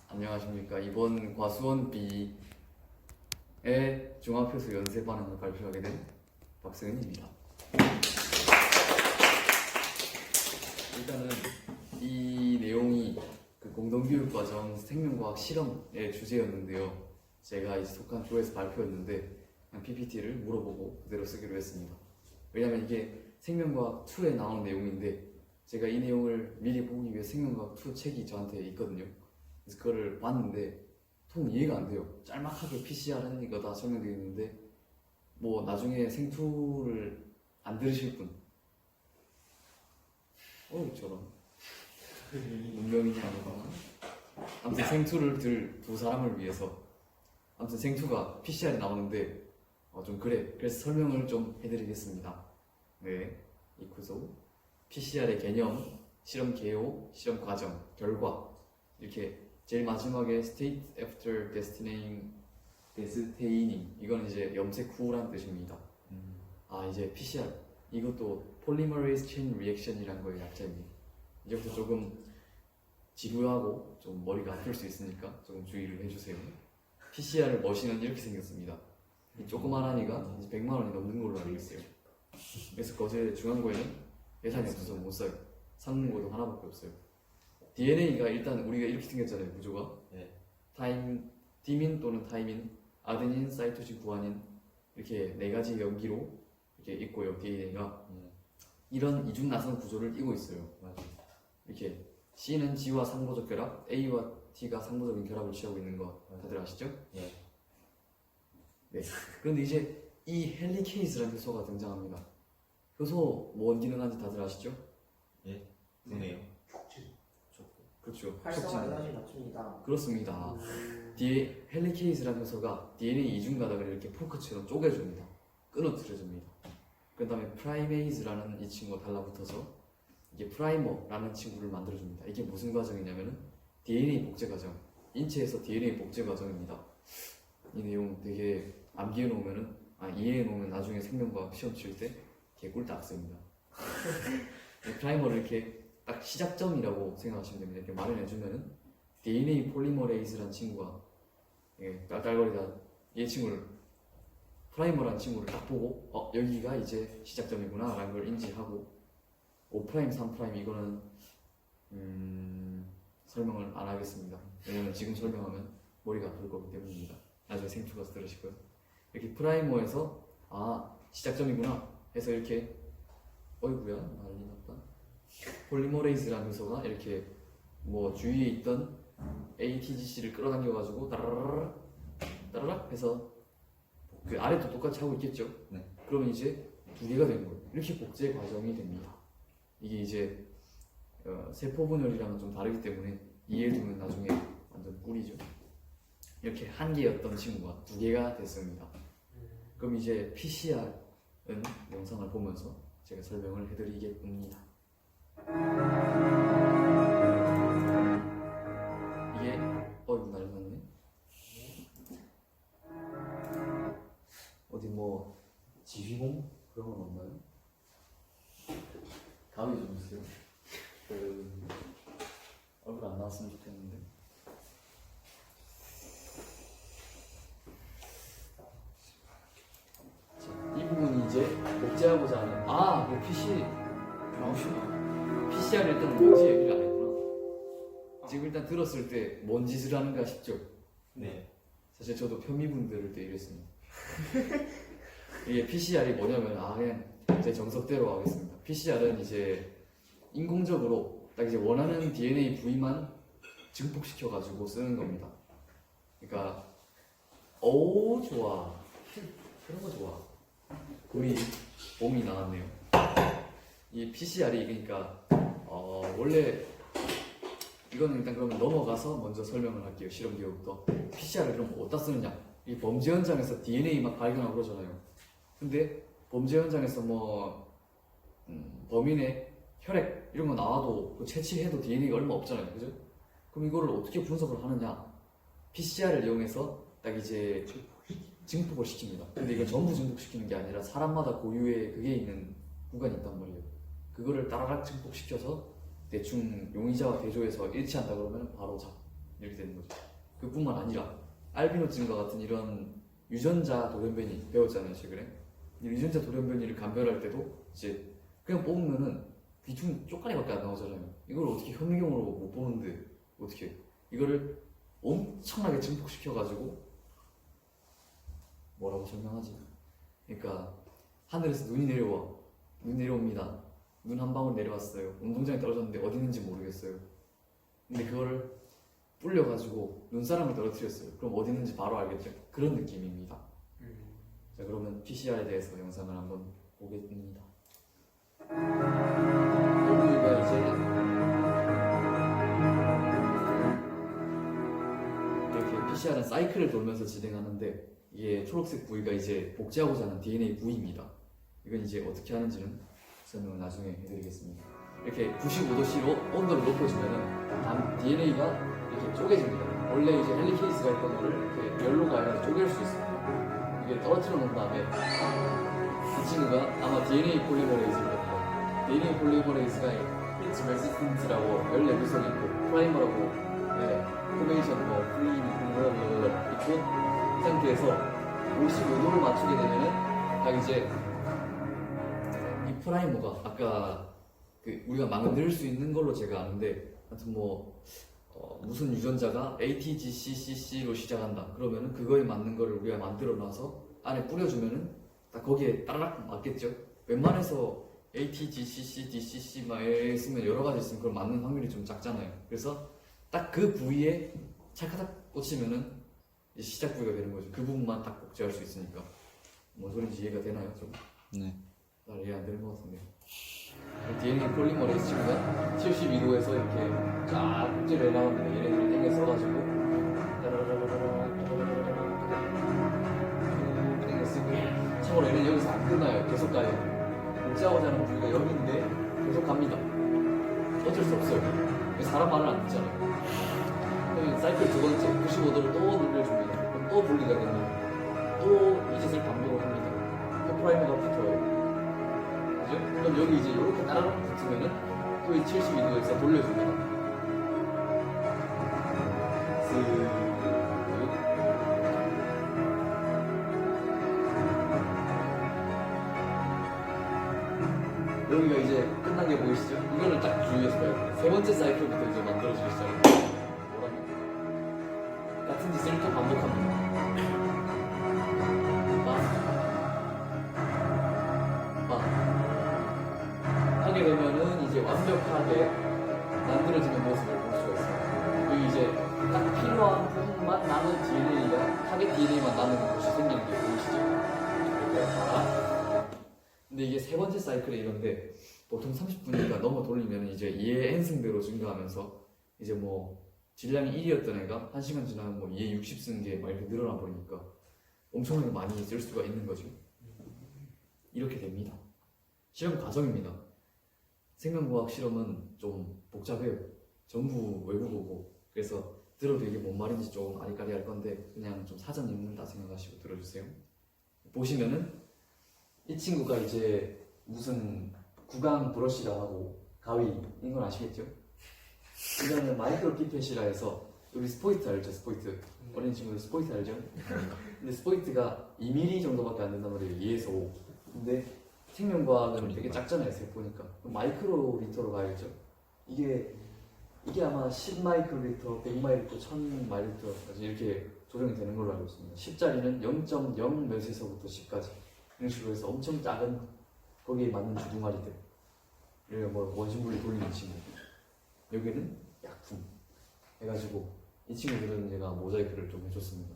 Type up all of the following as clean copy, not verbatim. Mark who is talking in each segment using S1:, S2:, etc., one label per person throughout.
S1: 안녕하십니까. 이번 과수원 B의 종합효소 연세 반응을 발표하게 된 박승은입니다. 일단은 이 내용이 그 공동교육과정 생명과학 실험의 주제였는데요. 제가 이제 속한 조에서 발표했는데 그냥 PPT를 물어보고 그대로 쓰기로 했습니다. 왜냐면 이게 생명과학 2에 나오는 내용인데 제가 이 내용을 미리 보기 위해 생명과학 2 책이 저한테 있거든요. 그래서 그거를 봤는데 통 이해가 안 돼요. 짤막하게 PCR은 이거 다 설명되어 있는데 뭐 나중에 생투를 안 들으실 분 저런 문명이냐 아니구나. 아무튼 생투를 들 두 사람을 위해서 아무튼 생투가 PCR이 나오는데 좀 그래서 설명을 좀 해드리겠습니다. 네, 이쿠소 PCR의 개념, 실험 개요, 실험 과정, 결과 이렇게 제일 마지막에 State After Destaining 이건 이제 염색 후란 뜻입니다. 이제 PCR 이것도 Polymerase Chain Reaction이라는 거의 약자입니다. 이제부터 조금 지루하고 좀 머리가 아플 수 있으니까 조금 주의를 해주세요. PCR 머신은 이렇게 생겼습니다. 이 조그만하니까 이제 100만 원이 넘는 걸로 알고 있어요. 그래서 거제 중앙고에는 예산이 없어서 못 사요. 사는 곳도 하나밖에 없어요. DNA가 일단 우리가 이렇게 생겼잖아요. 구조가 디민 또는 타이민, 아데닌, 사이토신, 구아닌 이렇게 네 가지 염기로 이렇게 있고요. DNA가 이런 이중 나선 구조를 띠고 있어요. 이렇게 C는 G와 상보적 결합, A와 T가 상보적인 결합을 취하고 있는 거 다들 아시죠?
S2: 네.
S1: 그런데 이제 이 헬리케이스라는 효소가 등장합니다. 효소 뭔 기능하는지 다들 아시죠?
S2: 그러네요.
S1: 그렇죠.
S3: 활성화 에너지 낮춥니다.
S1: 그렇습니다. 헬리케이스라는 효소가 DNA 이중 가닥을 이렇게 포크처럼 쪼개줍니다. 끊어뜨려줍니다. 그 다음에 프라이메이즈라는 이 친구가 달라붙어서 이게 프라이머라는 친구를 만들어줍니다. 이게 무슨 과정이냐면은 DNA 복제 과정, 인체에서 DNA 복제 과정입니다. 이 내용 되게 암기해 놓으면은 이해해 놓으면 나중에 생명과학 시험 칠 때 개꿀딱습니다. 프라이머를 이렇게 딱 시작점이라고 생각하시면 됩니다. 이렇게 말을 해주면은 DNA 폴리머레이즈라는 친구가 깔깔거리다 이 친구를 프라이머라는 친구를 딱 보고 여기가 이제 시작점이구나 라는 걸 인지하고 5', 3' 이거는 설명을 안 하겠습니다. 왜냐면 지금 설명하면 머리가 아플 거기 때문입니다. 나중에 생투 가서 들으시고요. 이렇게 프라이머에서 시작점이구나 해서 이렇게 어이구야 난리 났다. 폴리머레이즈라는 효소가 이렇게 뭐 주위에 있던 ATGC를 끌어당겨가지고 따라락 해서 그 아래도 똑같이 하고 있겠죠. 그러면 이제 두 개가 되는 거예요. 이렇게 복제 과정이 됩니다. 이게 이제 세포 분열이랑은 좀 다르기 때문에 이해해두면 나중에 완전 꿀이죠. 이렇게 한 개였던 친구가 두 개가 됐습니다. 그럼 이제 PCR은 영상을 보면서 제가 설명을 해드리겠습니다. 이게 이거 난리 났네. 어디 뭐 지휘봉 그런 건 없나요? 가위 좀 주세요. 얼굴 안 나왔으면 좋겠는데. 자, 이 부분이 이제 복제하고자 하는 PCR을 일단 뭔지 얘기를 안 했구나. 지금 일단 들었을 때 뭔 짓을 하는가 싶죠?
S2: 네.
S1: 사실 저도 편미분 들을 때 이랬습니다. 이게 PCR이 뭐냐면 그냥 제 정석대로 하겠습니다. PCR은 이제 인공적으로 딱 이제 원하는 DNA 부위만 증폭시켜가지고 쓰는 겁니다. 그러니까 좋아. 그런 거 좋아. 우리 봄이 나왔네요. 이 PCR이 그러니까 원래 이거는 일단 그러면 넘어가서 먼저 설명을 할게요. 실험 기록부터. PCR을 그럼 어디다 쓰느냐? 이 범죄 현장에서 DNA 막 발견하고 그러잖아요. 근데 범죄 현장에서 뭐 범인의 혈액 이런 거 나와도 채취해도 DNA가 얼마 없잖아요. 그죠? 그럼 이거를 어떻게 분석을 하느냐? PCR을 이용해서 딱 이제 증폭을 시킵니다. 근데 이걸 전부 증폭시키는 게 아니라 사람마다 고유의 그게 있는 구간이 있단 말이에요. 그거를 따라락 증폭시켜서 대충 용의자와 대조해서 일치한다 그러면 바로 잡 이렇게 되는 거죠. 그뿐만 아니라 알비노증과 같은 이런 유전자 돌연변이 배웠잖아요 최근에. 이 유전자 돌연변이를 감별할 때도 이제 그냥 뽑으면은 비중 쪽가리밖에 안 나오잖아요. 이걸 어떻게 현미경으로 못 보는데 어떻게 이거를 엄청나게 증폭시켜가지고 뭐라고 설명하지? 그러니까 하늘에서 눈이 내려옵니다. 눈 한 방울 내려왔어요. 운동장에 떨어졌는데 어디 있는지 모르겠어요. 근데 그거를 불려가지고 눈사람을 떨어뜨렸어요. 그럼 어디 있는지 바로 알겠죠? 그런 느낌입니다. 자, 그러면 PCR에 대해서 영상을 한번 보겠습니다. 여기가 이제 이렇게 PCR은 사이클을 돌면서 진행하는데 이게 초록색 부위가 이제 복제하고자 하는 DNA 부위입니다. 이건 이제 어떻게 하는지는 설명을 나중에 해드리겠습니다. 이렇게 95도씨로 온도를 높여주면은 DNA가 이렇게 쪼개집니다. 원래 이제 헬리케이스가 있던 거를 이렇게 열로가 아니라 쪼갤 수 있습니다. 이게 떨어뜨려 놓은 다음에 이 친구가 아마 DNA 폴리머레이즈일 겁니다. DNA 폴리머레이즈가 히트 레시스턴스라고 14구석이 있고 프라이머라고 포메이션 플린 있고 이 상태에서 55도를 맞추게 되면은 딱 이제 이 프라이머가 아까 그 우리가 만들 수 있는 걸로 제가 아는데 하여튼 무슨 유전자가 ATGCCC로 시작한다 그러면은 그거에 맞는 거를 우리가 만들어 놔서 안에 뿌려주면은 딱 거기에 따라락 맞겠죠. 웬만해서 ATGCC, DCC 막 있으면 여러 가지 있으면 그걸 맞는 확률이 좀 작잖아요. 그래서 딱 그 부위에 찰카닥 꽂히면은 이제 시작 부위가 되는 거죠. 그 부분만 딱 복제할 수 있으니까. 뭔 소리인지 이해가 되나요? 좀?
S2: 네.
S1: 잘 이해 안 되는 것 같은데. DNA 폴리머레이즈 친구가 72도에서 이렇게 쫙 복제를 해나갑니다. 얘네들을 땡겨 써가지고 땡겨 쓰고 참고로 얘는 여기서 안 끝나요. 계속 가요. 복제하고자 하는 부위가 여기인데 계속 갑니다. 어쩔 수 없어요. 사람 말을 안 듣잖아요. 그러면 사이클 두 번째 95도를 또 늘려줍니다. 그럼 또 분리가 됩니다. 또 이 짓을 반복을 합니다. 또 프라이머가 붙어요. 그럼 여기 이제 이렇게 따라락 붙으면은 또 이 72도에서 돌려줍니다. 여기가 이제 끝난 게 보이시죠? 이거를 딱 주의해서 봐야 돼요. 세 번째 사이클부터 이제 만들어지기 시작합니다. 같은 짓을 또 반복합니다. 하게 되면은 이제 완벽하게 만들어지는 모습을 볼 수가 있어요. 여기 이제 딱 필요한 부분만 남은 DNA가 타겟 DNA만 남은 곳이 생기는 게 보이시죠? 이렇게 다. 근데 이게 세 번째 사이클에 이런데 보통 30분이니까 넘어 돌리면 이제 얘 n승대로 증가하면서 이제 질량이 1이었던 애가 1시간 지나면 얘 60 쓰는 게 막 이렇게 늘어나 버리니까 엄청나게 많이 쓸 수가 있는 거죠. 이렇게 됩니다. 실험 과정입니다. 생명과학 실험은 좀 복잡해요. 전부 외국어고 그래서 들어도 이게 뭔 말인지 좀 아리까리 할 건데 그냥 좀 사전 읽는다 생각하시고 들어주세요. 보시면은 이 친구가 이제 무슨 구강 브러쉬라 하고 가위인 건 아시겠죠? 이거는 마이크로 피펫이라 해서 여기 스포이트 알죠? 스포이트 어린 친구들 스포이트 알죠? 근데 스포이트가 2mm 정도밖에 안 된단 말이에요. 2에서 5. 근데 생명과학은 되게 작잖아요. 보니까 마이크로 리터로 가야겠죠. 이게 아마 10마이크로리터, 100마이크로, 1000마이크로까지 이렇게 조정이 되는 걸로 알고 있습니다. 10짜리는 0.0 몇에서부터 10까지 이런 식으로 해서 엄청 작은 거기에 맞는 주둥아리들 원심분리 돌리는 친구. 여기는 약품 해가지고 이 친구들은 제가 모자이크를 좀 해줬습니다.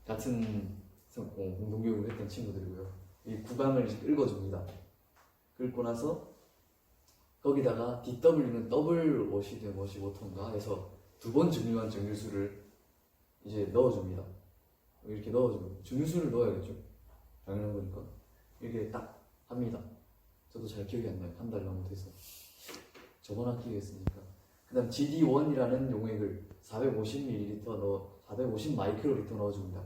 S1: 같은 공동교육을 했던 친구들이고요. 이 구강을 이제 긁어줍니다. 긁고 나서 거기다가 DW는 더블 워시드 워시워터인가 해서 두 번 증류한 정유수를 이제 넣어줍니다. 이렇게 넣어줍니다. 증유수를 넣어야겠죠. 당연한 거니까. 이렇게 딱 합니다. 저도 잘 기억이 안 나요. 한 달 넘게 돼서. 저번 학기에 했으니까. 그 다음 GD1이라는 용액을 450ml 450 마이크로리터 넣어줍니다.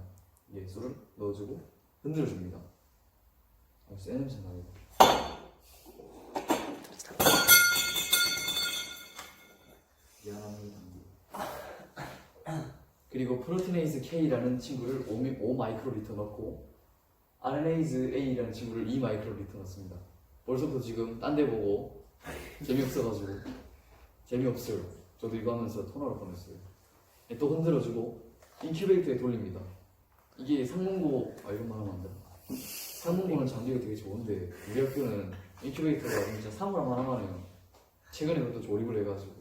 S1: 이게 술을 넣어주고 흔들어줍니다. 센 냄새 나요. 그리고 프로티네이즈 K라는 친구를 5 마이크로리터 넣고 RNase A라는 친구를 2 마이크로리터 넣습니다. 벌써부터 지금 딴 데 보고 재미없어가지고 재미없어요. 저도 이거 하면서 토 나올 뻔했어요. 또 흔들어주고 인큐베이터에 돌립니다. 이게 상문고 이런 말 하면 안 돼. 상문고는 장비가 되게 좋은데 우리 학교는 인큐베이터가 진짜 사물함 하나만 해요. 최근에 그것도 조립을 해가지고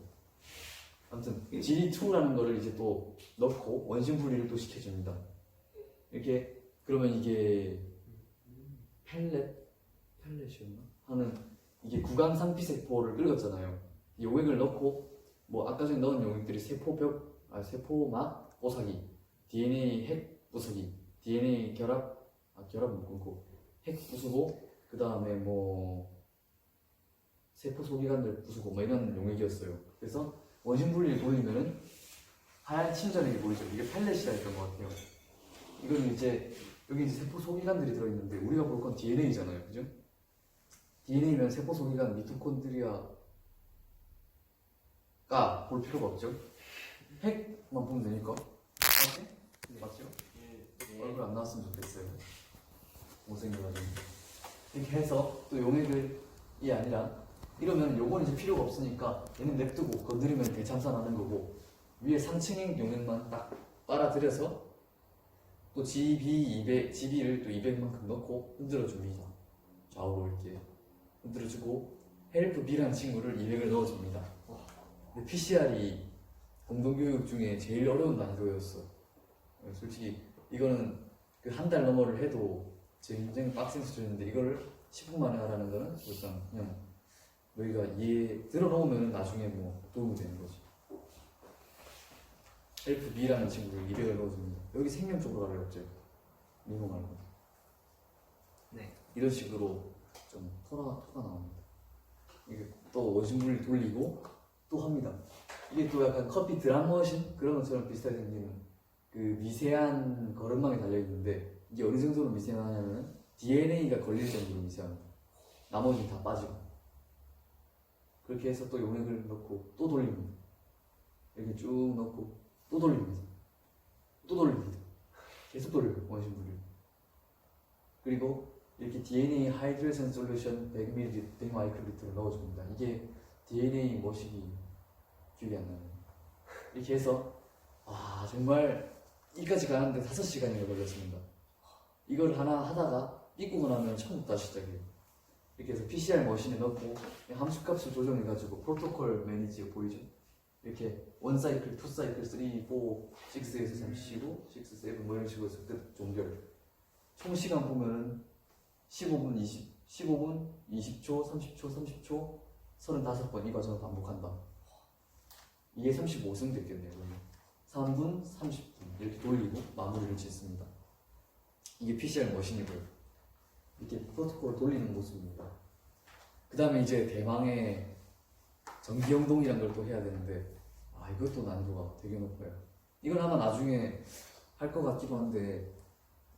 S1: 아무튼 GD2라는 거를 이제 또 넣고 원심 분리를 또 시켜줍니다. 이렇게 그러면 이게 펠렛이었나? 하는 이게 구강 상피 세포를 긁었잖아요. 이 용액을 넣고 뭐 아까 전에 넣은 용액들이 세포막 보사기, DNA 핵 부수기, DNA 결합은 끊고 핵 부수고 그 다음에 뭐 세포 소기관들 부수고 뭐 이런 용액이었어요. 그래서 원심 분리를 돌리면은 하얀 침전액이 보이죠. 이게 펠렛이라 했던 것 같아요. 이거는 이제 여기 이제 세포 소기관들이 들어있는데 우리가 볼 건 DNA잖아요, 그죠? DNA면 세포 소기관 미토콘드리아가 볼 필요가 없죠. 핵만 보면 되니까. 맞죠? 얼굴 안 나왔으면 좋겠어요. 못생겨가지고. 이렇게 해서 또 용액이 아니라 이러면 요건 이제 필요가 없으니까 얘는 냅두고 건드리면 대참사나는 거고 위에 상층 용액만 딱 빨아들여서 또 GB를 또 200만큼 넣고 흔들어줍니다. 좌우로 이렇게 흔들어주고 헬프 B라는 친구를 200을 넣어줍니다. 근데 PCR이 공동교육 중에 제일 어려운 난이도였어. 솔직히 이거는 그 한 달 넘어를 해도 굉장히 빡센 수준인데 이거를 10분 만에 하라는 거는 일단 그냥 너희가 들어놓으면 나중에 뭐 도움이 되는 거지. 헬프 B라는 친구를 200을 넣어줍니다. 여기 생명 쪽으로 가려 했죠. 미모 말고.
S2: 네.
S1: 이런 식으로 좀 토가 나옵니다. 이게 또 원심분리 돌리고 또 합니다. 이게 또 약간 커피 드랍머신 그런 것처럼 비슷하게 생기는 그 미세한 거름망이 달려있는데 이게 어느 정도로 미세하냐면 DNA가 걸릴 정도로 미세합니다. 나머지는 다 빠지고 그렇게 해서 또 용액을 넣고 또 돌립니다. 이렇게 쭉 넣고 또 돌립니다. 또 돌립니다. 계속 돌려요. 원심분리. 그리고 이렇게 DNA 하이드레이션 솔루션 100ml, 100마이크로리터를 넣어줍니다. 이게 DNA 뭐시기 기억이 안 나요. 이렇게 해서 정말 이까지 가는데 5시간이나 걸렸습니다. 이걸 하나 하다가 삐꾸고 나면 처음부터 다시 시작해요. 이렇게 해서 PCR 머신에 넣고 함수값을 조정해가지고 프로토콜 매니지 보이죠? 이렇게 1사이클, 2사이클, 3, 4, 6에서 35, 6, 7 뭐 이런 식으로 해서 끝 종결. 총 시간 보면은 15분, 15분, 20초, 30초, 30초, 35번 이 과정을 반복한다. 이게 35승 됐겠네요. 그러면 3분, 30분 이렇게 돌리고 마무리를 짓습니다. 이게 PCR 머신이고요. 이렇게 프로토콜을 돌리는 모습입니다. 그 다음에 이제 대망의 전기영동이라는 걸 또 해야 되는데 이것도 난이도가 되게 높아요. 이걸 아마 나중에 할 것 같기도 한데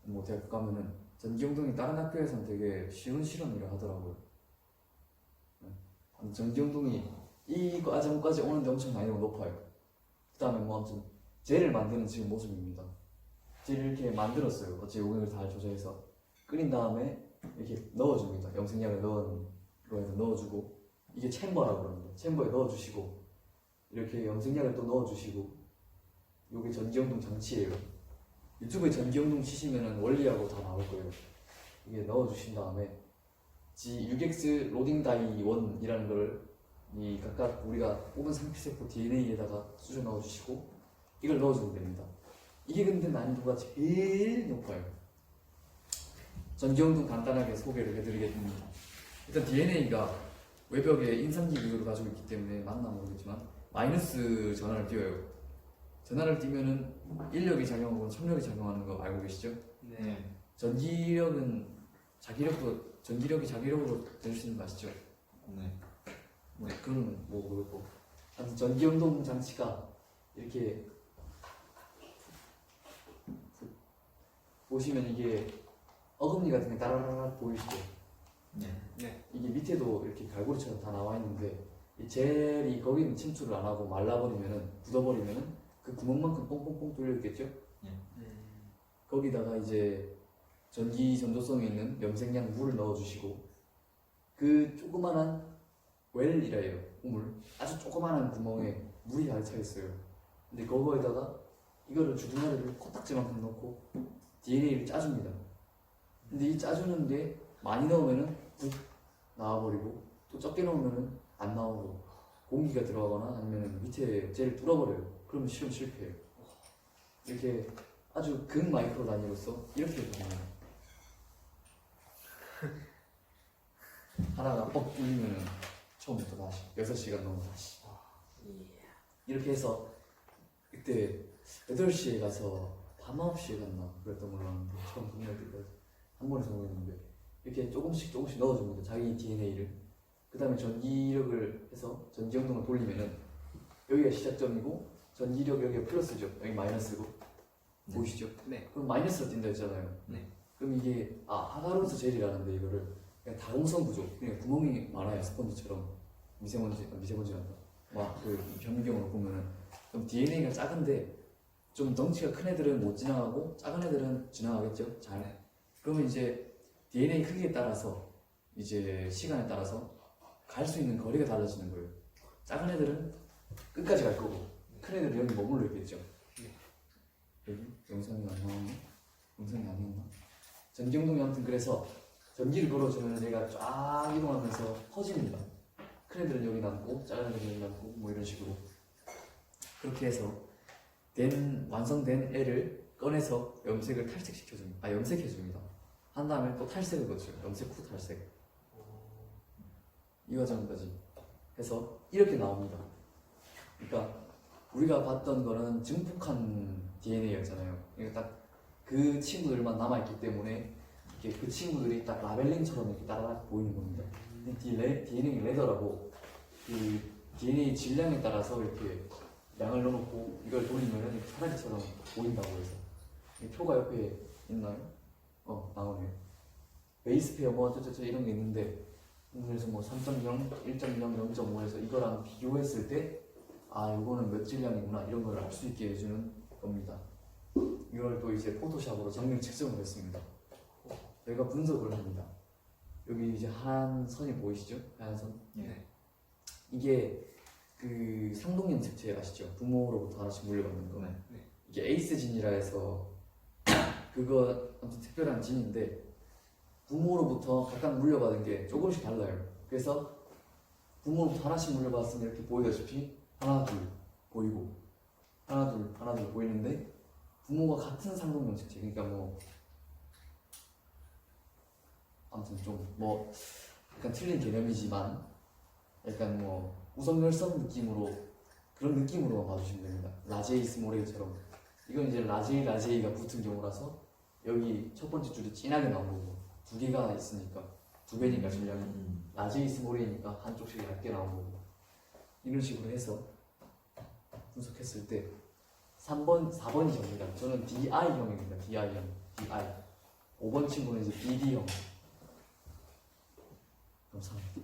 S1: 뭐 대학 가면은 전기영동이 다른 학교에서는 되게 쉬운 실험이라 하더라고요. 전기영동이 이 과정까지 오는데 엄청 난이도가 높아요. 그 다음에 뭐 아무튼 젤을 만드는 지금 모습입니다. 젤을 이렇게 만들었어요. 어째 용액을 잘 조절해서 끓인 다음에 이렇게 넣어줍니다. 염색약을 넣어주고 이게 챔버라고 합니다. 챔버에 넣어주시고 이렇게 염색약을 또 넣어주시고 이게 전기영동 장치예요. 유튜브에 전기영동 치시면은 원리하고 다 나올 거예요. 이게 넣어주신 다음에 G6X 로딩 다이 1이라는 걸 이 각각 우리가 뽑은 상피세포 DNA에다가 수저 넣어주시고 이걸 넣어주면 됩니다. 이게 근데 난이도가 제일 높아요. 전기영동 간단하게 소개를 해드리겠습니다. 일단 DNA가 외벽에 인상기 구조를 가지고 있기 때문에 맞나 모르겠지만 마이너스 전하를 띄워요. 전하를 띄면은 인력이 작용하고 첨력이 작용하는 거 알고 계시죠?
S2: 네.
S1: 전기력이 자기력으로 될 수 있는 거 아시죠?
S2: 네.
S1: 그건 뭐 그렇고 아무튼 전기영동 장치가 이렇게 보시면 이게 어금니 같은 게 따라라락 보이시죠?
S2: 네.
S1: 이게 밑에도 이렇게 갈고리처럼 다 나와 있는데 이 젤이 거기는 침투를 안 하고 말라버리면은 굳어버리면은 그 구멍만큼 뽕뽕뽕 뚫려 있겠죠? 거기다가 이제 전기 전도성이 있는 염색약 물을 넣어주시고 그 조그만한 웰이라 해요. 우물 아주 조그만한 구멍에 물이 가득 차 있어요. 근데 그거에다가 이거를 주둥아리를 코딱지만큼 넣고 DNA를 짜줍니다. 근데 이 짜주는 게 많이 넣으면은 푹 나와버리고 또 적게 넣으면은 안 나오고 공기가 들어가거나 아니면 밑에 젤을 뚫어버려요. 그러면 실험 실패해요. 이렇게 아주 근 마이크로 단위로서 이렇게 됩니다. 하나가 뻑 뚫리면은 처음부터 다시 6시간 넘어 다시 이렇게 해서 그때 8시에 가서 밤 9시에 갔나 그랬던 걸로 아는데 처음 끝날 때까지 한 번에 성공했는데 이렇게 조금씩 넣어줍니다. 자기 DNA를. 그 다음에 전기력을 해서 전지형동을 돌리면은 여기가 시작점이고 전기력 여기가 플러스죠. 여기 마이너스고 보이시죠?
S2: 네.
S1: 그럼 마이너스로 뛴다 했잖아요.
S2: 네.
S1: 그럼 이게 하가로스 젤이라는데 이거를 그냥 다공성 구조, 그냥 구멍이 많아요. 스펀지처럼 미세먼지란다. 막그 현미경으로 보면은 그럼 DNA가 작은데 좀 덩치가 큰 애들은 못 지나가고 작은 애들은 지나가겠죠. 잘. 그러면 이제 DNA 크기에 따라서 이제 시간에 따라서 갈 수 있는 거리가 달라지는 거예요. 작은 애들은 끝까지 갈 거고 큰 애들은 여기 머물러 있겠죠. 여기 영상이 안 나오네. 영상이 아니었나? 전기용동이 아무튼 그래서 전기를 걸어주면 얘가 쫙 이동하면서 퍼집니다. 큰 애들은 여기 남고 작은 애들은 여기 남고 뭐 이런 식으로 그렇게 해서 완성된 애를 꺼내서 염색을 탈색시켜줍니다. 염색해줍니다. 한 다음에 또 탈색을 거쳐요. 염색 후 탈색. 이 과정까지 해서 이렇게 나옵니다. 그러니까 우리가 봤던 거는 증폭한 DNA였잖아요. 그러니까 딱 그 친구들만 남아있기 때문에 이렇게 그 친구들이 딱 라벨링처럼 이렇게 따라락 보이는 겁니다. DNA 레더라고 그 DNA 질량에 따라서 이렇게 양을 넣어놓고 이걸 돌리면은 이렇게 사라지처럼 보인다고 해서 이 표가 옆에 있나요? 나오네요. 베이스 페어 뭐 어쩌저쩌 이런 게 있는데 그래서 뭐 3.0, 1.0, 0.5에서 이거랑 비교했을 때 이거는 몇 질량이구나 이런 걸 알 수 있게 해주는 겁니다. 이걸 또 이제 포토샵으로 정밀 측정을 했습니다. 저희가 분석을 합니다. 여기 이제 하얀 선이 보이시죠? 하얀 선.
S2: 네.
S1: 이게 그 상동염색체 아시죠? 부모로부터 하나씩 물려받는 거.
S2: 네.
S1: 이게 에이스 진이라 해서 그거 아무튼 특별한 진인데 부모로부터 각각 물려받은 게 조금씩 달라요. 그래서 부모로부터 하나씩 물려받았으면 이렇게 보이다시피 하나 둘 보이고 하나 둘 보이는데 부모가 같은 상동염색체 그러니까 뭐 아무튼 좀 뭐 약간 틀린 개념이지만 약간 뭐 우성열성 느낌으로 그런 느낌으로만 봐주시면 됩니다. 라제이스 모레이처럼 이건 이제 라제이가 붙은 경우라서 여기 첫 번째 줄이 진하게 나온 거고 두 개가 있으니까 두 배니까 질량이 라제이스 모레이니까 한쪽씩 얇게 나온 거고 이런 식으로 해서 분석했을 때 3번, 4번이 접니다. 저는 DI형입니다. DI형. DI. 5번 친구는 이제 BD형. 감사합니다.